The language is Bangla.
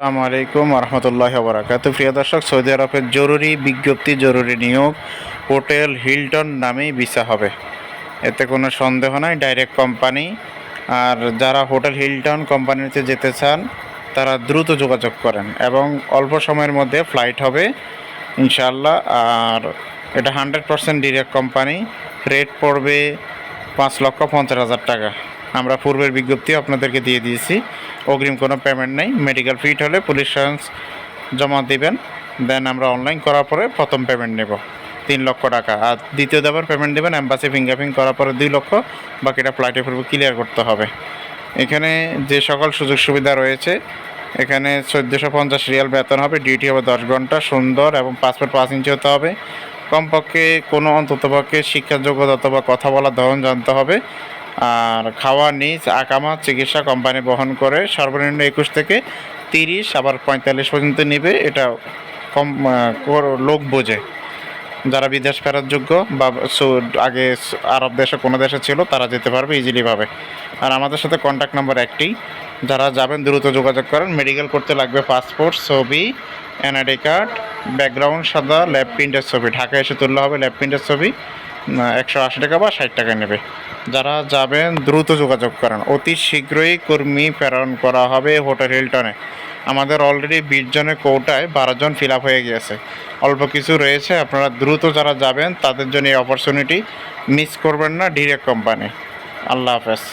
আসসালামু আলাইকুম রহমতুল্লাহ বরাকাত। প্রিয় দর্শক, সৌদি আরবের জরুরি বিজ্ঞপ্তি, জরুরি নিয়োগ, হোটেল হিলটন নামেই ভিসা হবে, এতে কোনো সন্দেহ নাই, ডাইরেক্ট কোম্পানি। আর যারা হোটেল হিলটন কোম্পানিতে যেতে চান তারা দ্রুত যোগাযোগ করেন এবং অল্প সময়ের মধ্যে ফ্লাইট হবে ইনশাআল্লাহ। আর এটা 100% ডিরেক্ট কোম্পানি। রেট পড়বে 5,50,000 টাকা। আমরা পূর্বের বিজ্ঞপ্তি আপনাদেরকে দিয়ে দিয়েছি। অগ্রিম কোনো পেমেন্ট নেই। মেডিকেল ফিট হলে পুলিশ লাইসেন্স জমা দিবেন, দেন আমরা অনলাইন করার পরে প্রথম পেমেন্ট নেব 3 লক্ষ টাকা। আর দ্বিতীয় দাবার পেমেন্ট দেবেন এম্বাসি ফিঙ্গারপ্রিন্ট করার পরে 2 লক্ষ, বাকিটা ফ্লাইটের পূর্বে ক্লিয়ার করতে হবে। এখানে যে সকল সুযোগ সুবিধা রয়েছে, এখানে 1450 রিয়াল বেতন হবে, ডিউটি হবে 10 ঘন্টা, সুন্দর এবং পাসপোর্ট 5 ইঞ্চি হতে হবে। কমপক্ষে কোনো অন্ততপক্ষে শিক্ষার যোগ্যতা অথবা কথা বলার ধরন জানতে হবে। আর খাওয়া, নিজ, আকামা, চিকিৎসা কোম্পানি বহন করে। সর্বনিম্ন 21 থেকে 30 আবার 45 পর্যন্ত নেবে। এটা কম লোক বোঝে। যারা বিদেশ ফেরার যোগ্য বা আগে আরব দেশে কোনো দেশে ছিল তারা যেতে পারবে ইজিলিভাবে। আর আমাদের সাথে কন্ট্যাক্ট নাম্বার একটি। যারা যাবেন দ্রুত যোগাযোগ করেন। মেডিকেল করতে লাগবে পাসপোর্ট, ছবি, এনআইডি কার্ড, ব্যাকগ্রাউন্ড সাদা, ল্যাব প্রিন্টের ছবি। ঢাকায় এসে তুললে হবে ল্যাব প্রিন্টের ছবি। 180 টাকা বা 60 টাকা নেবে। যারা যাবেন দ্রুত যোগাযোগ করেন। অতি শীঘ্রই কর্মী প্রেরণ করা হবে হোটেল হিলটনে। আমাদের অলরেডি 20 জনের কোটায় 12 জন ফিল আপ হয়ে গিয়েছে, অল্প কিছু রয়েছে। আপনারা দ্রুত যারা যাবেন তাদের জন্য এই অপরচুনিটি মিস করবেন না। Direct company. আল্লাহ হাফেজ।